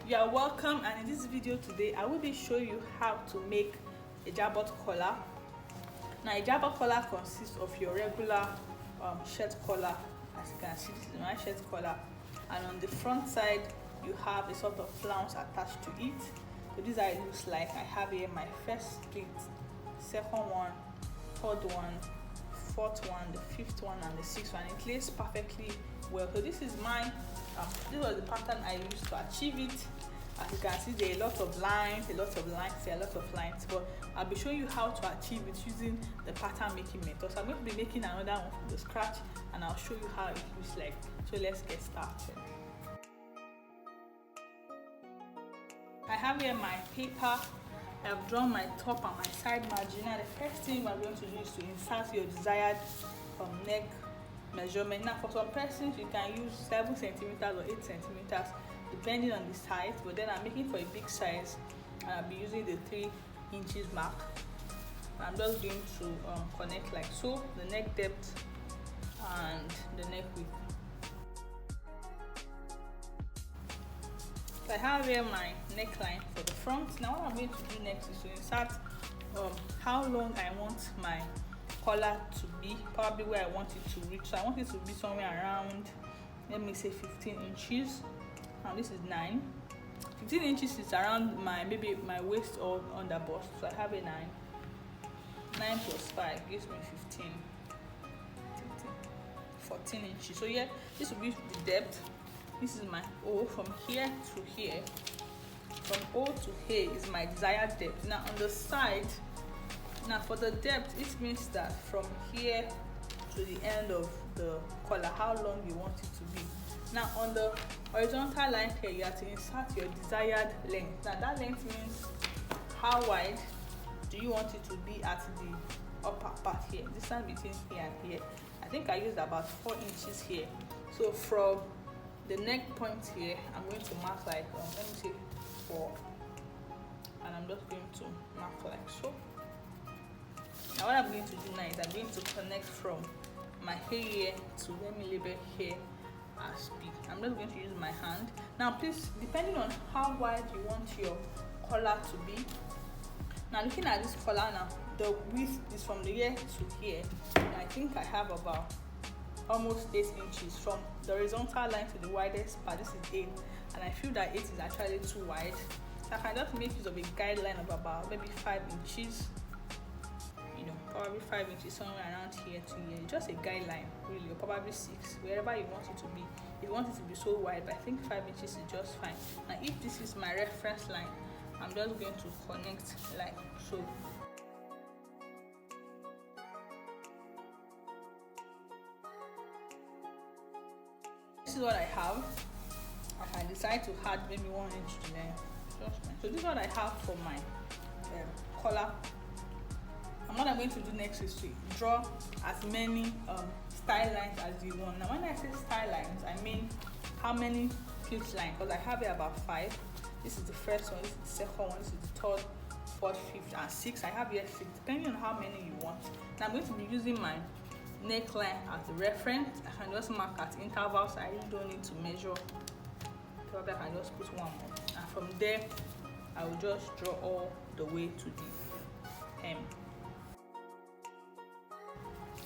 You are welcome, and in this video today I will be showing you how to make a Jabot collar. Now a Jabot collar consists of your regular shirt collar. As you can see, this is my shirt collar, and on the front side you have a sort of flounce attached to it. So this is how it looks like. I have here my first split, second one, third one, fourth one, the fifth one, and the sixth one. It lays perfectly well. So this is mine. This was the pattern I used to achieve it. As you can see, there are a lot of lines, but I'll be showing you how to achieve it using the pattern making method. So I'm going to be making another one from the scratch, and I'll show you how it looks like. So let's get started. I have here my paper. I've drawn my top and my side margin. Now the first thing we're going to do is to insert your desired neck measurement. Now for some persons you can use 7 centimeters or 8 centimeters depending on the size, but then I'm making for a big size and I'll be using the 3 inches mark. I'm just going to connect like so, the neck depth and the neck width. So I have here my neckline for the front. Now what I'm going to do next is to insert how long I want my collar to be, probably where I want it to reach. So I want it to be somewhere around, let me say 15 inches. Now this is 9. 15 inches is around maybe my waist or under bust. So I have a 9. 9 plus 5 gives me 15. 14 inches. So yeah, this will be the depth. This is my O from here to here. From O to here is my desired depth. Now on the side, now for the depth, it means that from here to the end of the collar, how long you want it to be. Now on the horizontal line here, you have to insert your desired length. Now that length means how wide do you want it to be at the upper part here, distance between here and here. I think I used about 4 inches here. So from the neck point here, I'm going to mark like let me say 4, and I'm just going to mark like so. Now what I'm going to do now is I'm going to connect from my hair here to, let me label here as B. I'm just going to use my hand. Now please, depending on how wide you want your collar to be. Now looking at this collar now, the width is from the here to here. And I think I have about almost 8 inches from the horizontal line to the widest part. This is 8, and I feel that 8 is actually too wide. So I can just make use of a guideline of about maybe 5 inches. Probably 5 inches, somewhere around here to here. Just a guideline, really, or probably 6, wherever you want it to be. If you want it to be so wide, but I think 5 inches is just fine. Now if this is my reference line, I'm just going to connect like so. This is what I have. I can decide to add maybe 1 inch to there. So this is what I have for my collar. And what I'm going to do next is to draw as many style lines as you want. Now when I say style lines, I mean how many pleat lines, because I have here about 5. This is the first one, this is the second one, this is the third, fourth, fifth, and sixth. I have here 6, depending on how many you want. Now I'm going to be using my neckline as the reference. I can just mark at intervals. I really don't need to measure. Probably I can just put 1 more, and from there I will just draw all the way to the hem.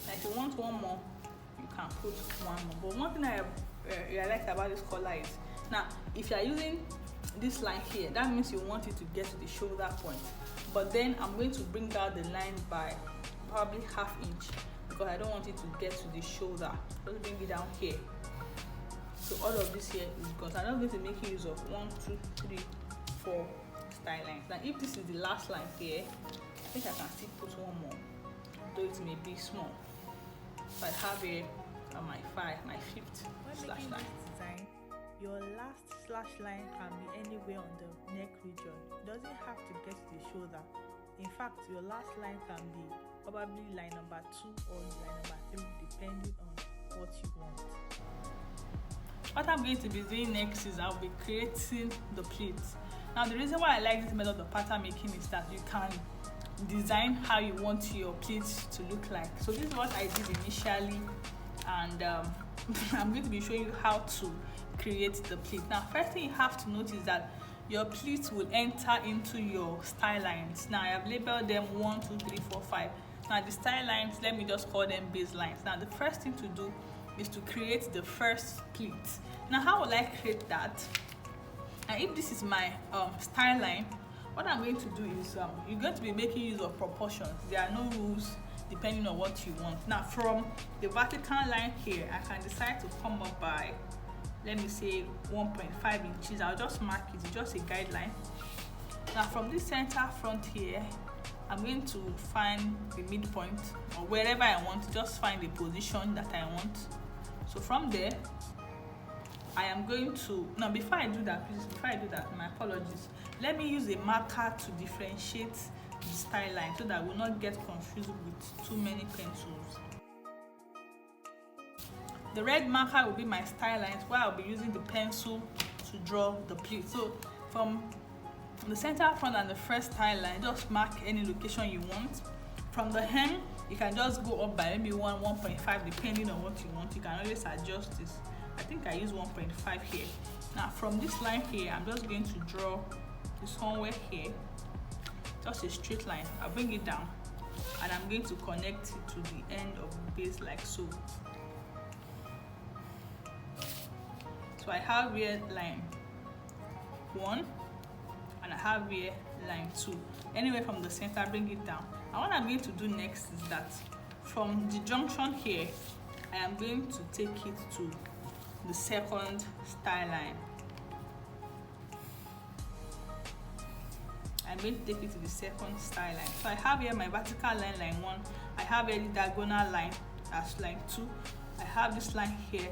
Now if you want 1 more, you can put 1 more. But one thing I realized about this collar is, now if you are using this line here, that means you want it to get to the shoulder point. But then I'm going to bring down the line by probably ½ inch, because I don't want it to get to the shoulder. Just bring it down here. So all of this here is gone. So I'm not going to make use of 1, 2, 3, 4 style lines. Now if this is the last line here, I think I can still put 1 more, though it may be small. So I have here my 5th slash line. Design, your last slash line can be anywhere on the neck region. It doesn't have to get to the shoulder. In fact, your last line can be probably line number 2 or line number 3, depending on what you want. What I'm going to be doing next is I'll be creating the pleats. Now the reason why I like this method of pattern making is that you can design how you want your pleats to look like. So this is what I did initially, and I'm going to be showing you how to create the pleat. Now first thing you have to notice that your pleats will enter into your style lines. Now I have labeled them 1, 2, 3, 4, 5. Now the style lines, let me just call them baselines. Now the first thing to do is to create the first pleat. Now how will I create that? And if this is my style line, what I'm going to do is you're going to be making use of proportions. There are no rules depending on what you want. Now from the vertical line here, I can decide to come up by, let me say 1.5 inches. I'll just mark it, it's just a guideline. Now from this center front here, I'm going to find the midpoint, or wherever I want, just find the position that I want. So from there, I am going to, now before I do that, my apologies, let me use a marker to differentiate the style line so that I will not get confused with too many pencils. The red marker will be my style lines, where I'll be using the pencil to draw the pleat. So from the center front and the first style line, just mark any location you want. From the hem, you can just go up by maybe 1.5 depending on what you want. You can always adjust this. I think I use 1.5 here. Now from this line here, I'm just going to draw this somewhere here, just a straight line. I'll bring it down and I'm going to connect it to the end of the base like so. So I have here line 1 and I have here line 2. Anywhere from the center, bring it down. And what I'm going to do next is that from the junction here, I am going to take it to the second style line. I'm going to take it to the second style line. So I have here my vertical line, line 1. I have here the diagonal line as line 2. I have this line here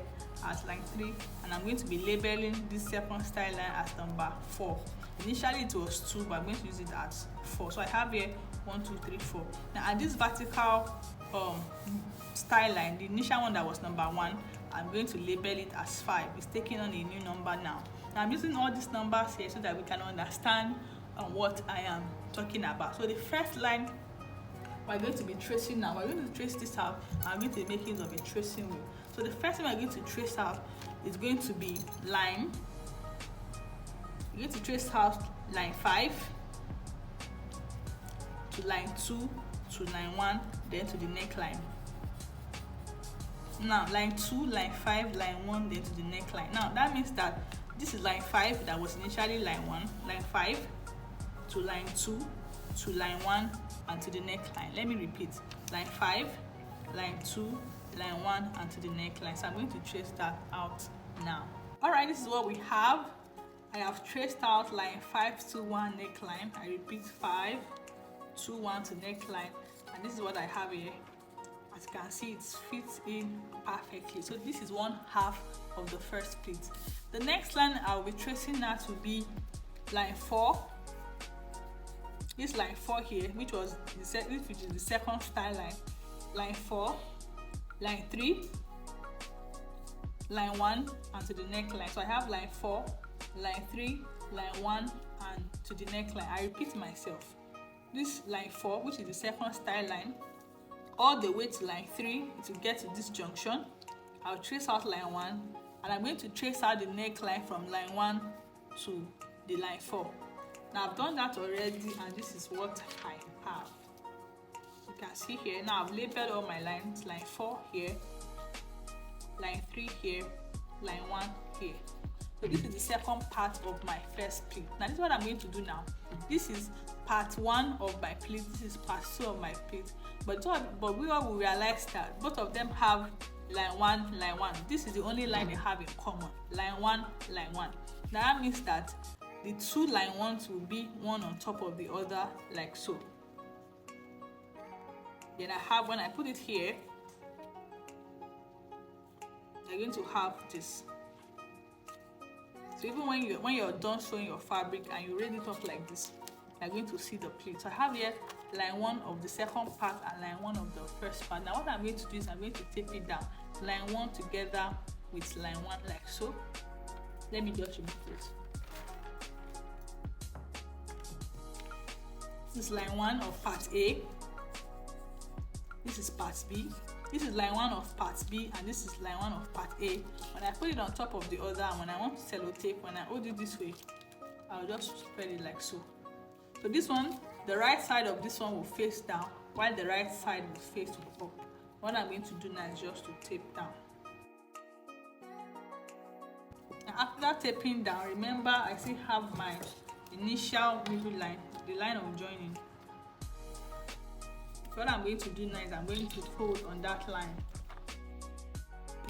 as line 3, and I'm going to be labeling this second style line as number 4. Initially it was 2, but I'm going to use it as 4. So I have here 1, 2, 3, 4. Now at this vertical style line, the initial one that was number 1, I'm going to label it as 5. It's taking on a new number now. Now I'm using all these numbers here so that we can understand what I am talking about. So the first line we're going to be tracing now. We're going to trace this out. I'm going to be making use of a tracing wheel. So the first thing we're going to trace out is going to be line. We're going to trace out line 5 to line 2 to line 1, then to the neckline. Now line 2, line 5, line 1, then to the neckline. Now that means that this is line 5 that was initially line 1, line 5 to line 2 to line 1 and to the neckline. Let me repeat. Line 5, line 2, line 1 and to the neckline. So I'm going to trace that out now. Alright, this is what we have. I have traced out line 5 to 1 neckline. I repeat, 5 to 1 to neckline, and this is what I have here. As you can see, it fits in perfectly. So this is 1/2 of the first pleat. The next line I'll be tracing now will be line 4. This line 4 here, which is the second style line. Line 4, line 3, line 1 and to the neckline. So I have line 4, line 3, line 1 and to the neckline. I repeat myself. This line 4, which is the second style line, all the way to line 3 to get to this junction. I'll trace out line 1 and I'm going to trace out the neckline from line 1 to the line 4. Now I've done that already, and this is what I have. You can see here. Now I've labeled all my lines. Line 4 here, line 3 here, line 1 here. So this is the second part of my first pleat. Now this is what I'm going to do now. This is part 1 of my pleat. This is part 2 of my pleat. But we all will realize that both of them have line 1, line 1. This is the only line they have in common. Line 1, line 1. Now that means that the 2 line 1s will be one on top of the other, like so. Then I have, when I put it here, you're going to have this. So even when you're done sewing your fabric and you ready it up like this, you're going to see the pleat. So I have here line 1 of the second part and line 1 of the first part. Now what I'm going to do is I'm going to tape it down, line 1 together with line 1 like so. Let me just remove it. This is line 1 of part A. This is part B. This is line 1 of part B and this is line 1 of part A. When I put it on top of the other, and when I want to sellotape, when I hold it this way, I'll just spread it like so. So this one, the right side of this one will face down, while the right side will face up. What I'm going to do now is just to tape down. Now after taping down, remember I still have my initial middle line, the line of joining. So what I'm going to do now is I'm going to fold on that line.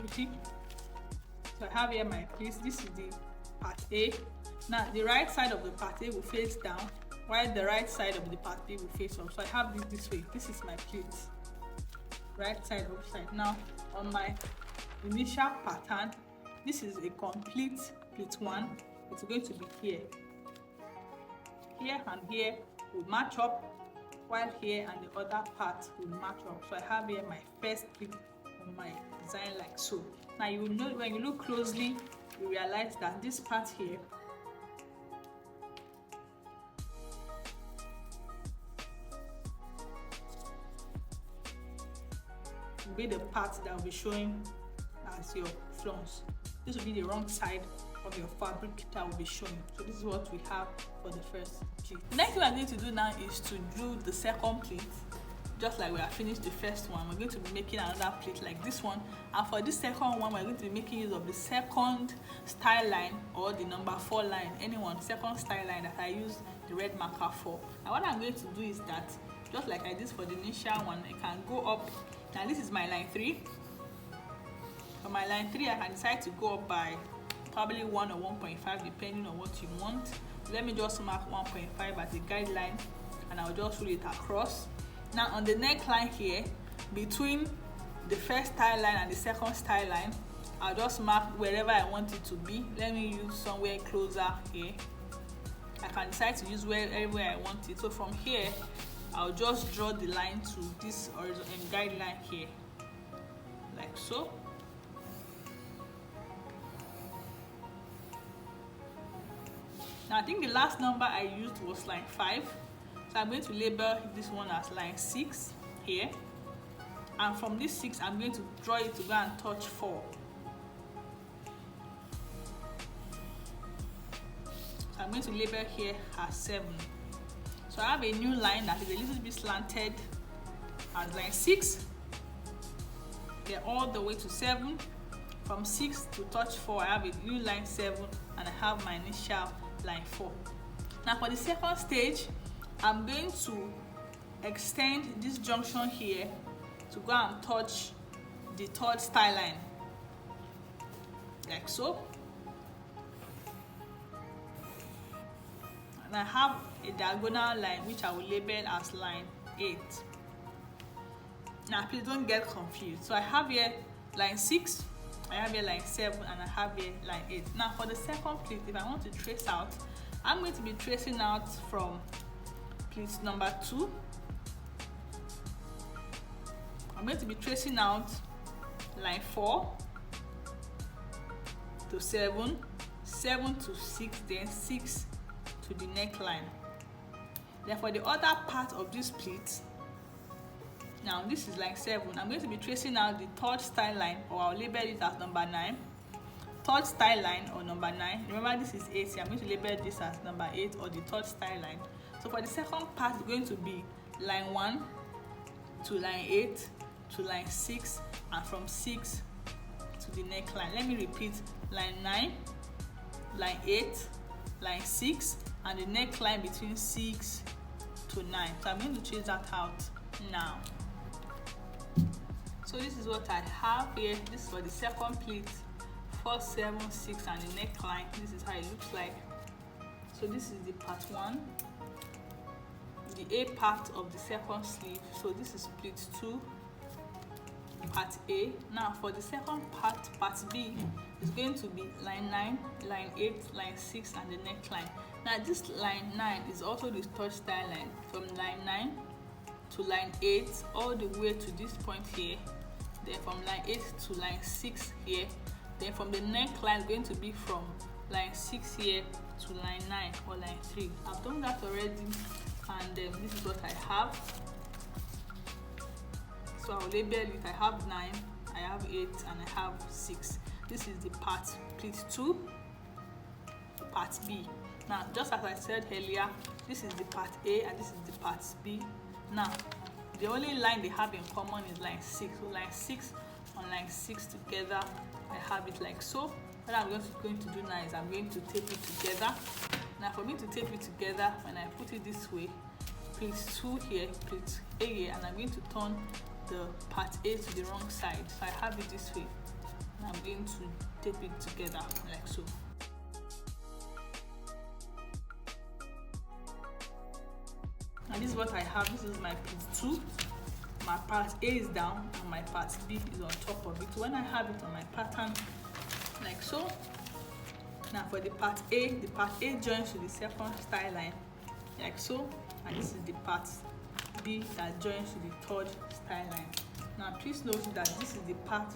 You see? So I have here my piece. This is the part A. Now the right side of the part A will face down, while the right side of the part B will face up. So I have this way. This is my pleat. Right side upside. Now on my initial pattern, this is a complete pleat 1. It's going to be here. Here and here will match up, while here and the other part will match up. So I have here my first pleat on my design like so. Now you will know when you look closely, you realize that this part here will be the part that will be showing as your flaunce. This will be the wrong side of your fabric that will be showing. So this is what we have for the first pleat. The next thing we are going to do now is to do the second pleat. Just like we have finished the first one, we're going to be making another pleat like this one, and for this second one we're going to be making use of the second style line or the number 4 line, anyone, second style line that I use the red marker for. And what I'm going to do is that, just like I did for the initial one, I can go up. Now this is my line 3. For my line 3, I can decide to go up by probably 1 or 1.5 depending on what you want. Let me just mark 1.5 as a guideline and I'll just roll it across. Now on the neckline here, between the first style line and the second style line, I'll just mark wherever I want it to be. Let me use somewhere closer here. I can decide to use wherever I want it. So from here, I'll just draw the line to this horizontal guideline here, like so. Now I think the last number I used was line 5. So I'm going to label this one as line 6 here. And from this 6, I'm going to draw it to go and touch 4. So I'm going to label here as 7. So I have a new line that is a little bit slanted as line 6. Then all the way to 7. From 6 to touch 4, I have a new line 7 and I have my initial line 4. Now for the second stage, I'm going to extend this junction here to go and touch the third style line, like so. And I have a diagonal line which I will label as line 8. Now please don't get confused. So I have here line 6, I have here line 7, and I have here line 8. Now for the second pleat, if I want to trace out, I'm going to be tracing out from pleat number 2. I'm going to be tracing out line 4 to 7, 7 to 6, then 6 to the neckline. Then for the other part of this pleat, now this is line 7, I'm going to be tracing out the third style line, or I'll label it as number 9. Third style line or number 9. Remember this is 8, so I'm going to label this as number 8 or the third style line. So for the second part, it's going to be line 1 to line 8 to line 6, and from 6 to the neckline. Let me repeat: line 9, line 8, line 6, and the neckline between 6 to 9. So I'm going to trace that out now. So this is what I have here. This is for the second pleat, 4, 7, 6, and the neckline. This is how it looks like. So this is the part 1, the A part of the second sleeve. So this is pleat 2, part A. Now for the second part, part B, is going to be line 9, line 8, line 6, and the neckline. Now this line 9 is also the third style line, from line 9 to line 8 all the way to this point here. Then from line 8 to line 6 here. Then from the neckline, going to be from line 6 here to line 9 or line 3. I've done that already, and this is what I have. So I'll label it. I have 9, I have 8, and I have 6. This is the part pleat 2, part B. Now, just as I said earlier, this is the part A and this is the part B. Now, the only line they have in common is line 6. So line 6 on line 6 together, I have it like so. What I'm going to do now is I'm going to tape it together. Now, for me to tape it together, when I put it this way, pleat 2 here, pleat A here, and I'm going to turn the part A to the wrong side. So I have it this way, and I'm going to tape it together like so. And this is what I have. This is my pleat 2. My part A is down and my part B is on top of it. When I have it on my pattern like so, now for the part A joins to the second style line like so, and this is the part B that joins to the third style line. Now please note that this is the part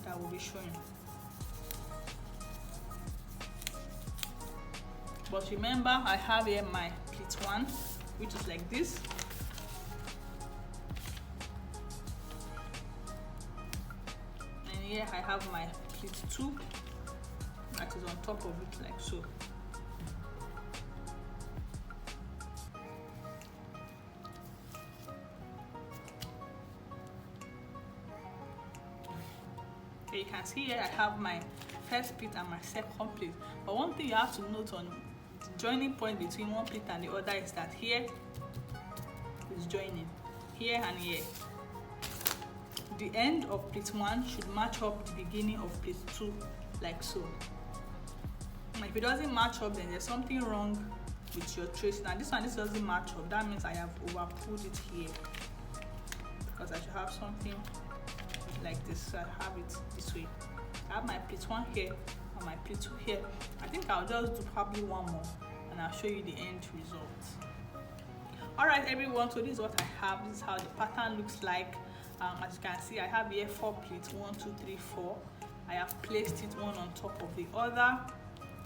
that will be showing. But remember, I have here my pleat 1, which is like this. And here I have my pleat 2 that is on top of it like so. Okay, you can see here I have my first pleat and my second pleat. But one thing you have to note on the joining point between one pleat and the other is that here is joining, here and here. The end of pleat 1 should match up the beginning of pleat 2 like so. And if it doesn't match up, then there's something wrong with your tracing. Now this doesn't match up. That means I have overpulled it here, because I should have something like this. So I have it this way. I have my pleat 1 here and my pleat 2 here. I think I'll just do probably one more and I'll show you the end result. Alright everyone, so this is what I have. This is how the pattern looks like. As you can see, I have here 4 pleats, 1, 2, 3, 4. I have placed it one on top of the other,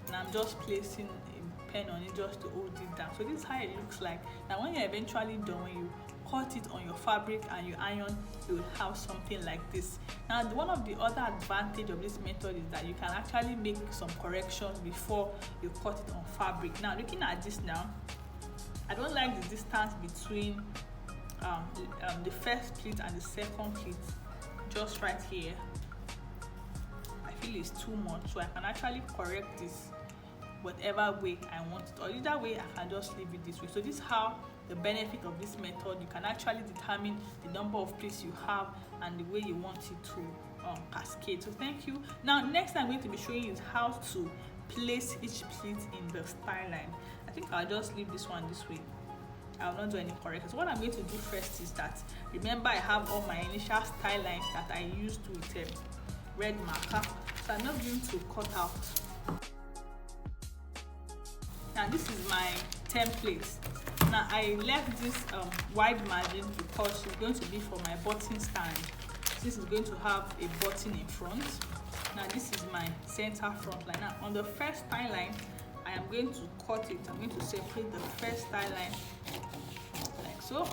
and I'm just placing a pen on it just to hold it down. So this is how it looks like. Now when you're eventually done, when you cut it on your fabric and you iron, you will have something like this. Now one of the other advantage of this method is that you can actually make some corrections before you cut it on fabric. Now looking at this now, I don't like the distance between the first pleat and the second pleat, just right here. I feel it's too much, so I can actually correct this whatever way I want it, or either way I can just leave it this way. So this is how the benefit of this method, you can actually determine the number of pleats you have and the way you want it to cascade. So thank you. Now next I'm going to be showing you how to place each pleat in the style line. I think I'll just leave this one this way. I'll not do any corrections. What I'm going to do first is that, remember I have all my initial style lines that I used with red marker, so I'm not going to cut out. Now this is my template. Now I left this wide margin because it's going to be for my button stand. This is going to have a button in front. Now this is my center front line. Now on the first style line, I am going to cut it. I'm going to separate the first style line like so.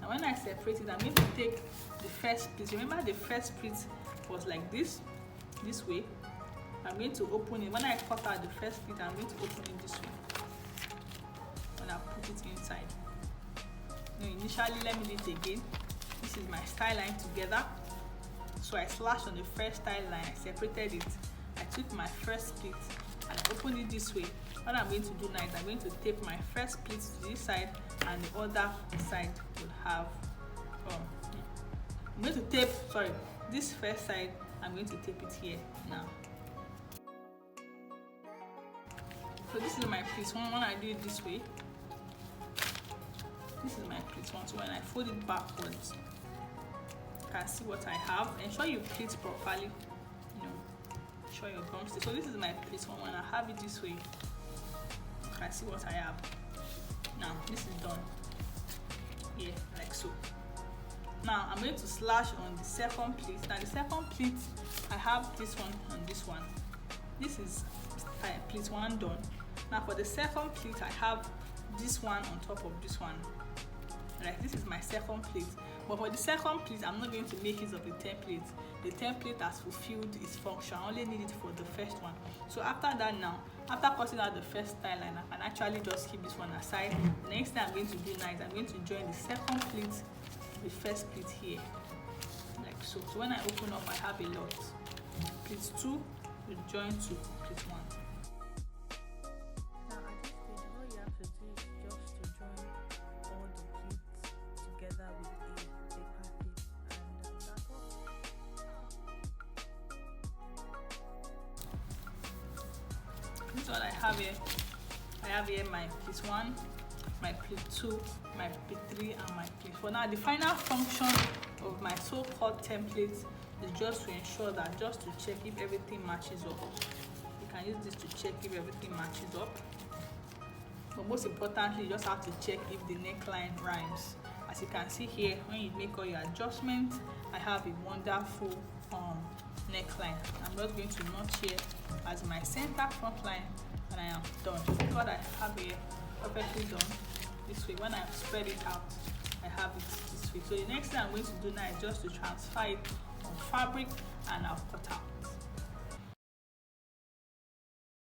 And when I separate it, I'm going to take the first pleat. Remember the first pleat was like this way. I'm going to open it. When I cut out the first pleat, I'm going to open it this way. When I put it inside. Now initially, let me do it again. This is my style line together. So I slashed on the first style line, I separated it. I took my first pleat and I opened it this way. What I'm going to do now is I'm going to tape my first pleat to this side, and the other side will have I'm going to tape, this first side, I'm going to tape it here now. So this is my pleat 1. When I do it this way, this is my pleat 1. So when I fold it backwards, you can see what I have. Ensure you pleat properly, ensure your gum stays. So this is my pleat 1. When I have it this way, you can see what I have. Now this is done here, like so. Now I'm going to slash on the second pleat. Now the second pleat, I have this one and this one. This is pleat 1 done. Now for the second pleat, I have this one on top of this one. Like this is my second plate, but for the second plate I'm not going to make use of the template. The template has fulfilled its function. I only need it for the first one. So after that, now after cutting out the first tie line, I can actually just keep this one aside. The next thing I'm going to do now is I'm going to join the second plate with the first plate here, like so. So when I open up, I have a lot. Plate 2 will join to plate 1. Now at this stage, all you have to do is just to join all the pleats together with a paper clip, and that's all. This is what I have here. I have here my plate 1, my plate 2, my plate 3, and my plate 4. Now the final function of my so-called template is just to ensure that, just to check if everything matches up. You can use this to check if everything matches up. But most importantly, you just have to check if the neckline rhymes. As you can see here, when you make all your adjustments, I have a wonderful neckline. I'm just going to notch here as my center front line, and I am done. What I have here perfectly done this way. When I spread it out, I have it this way. So the next thing I'm going to do now is just to transfer it on fabric, and I'll cut out.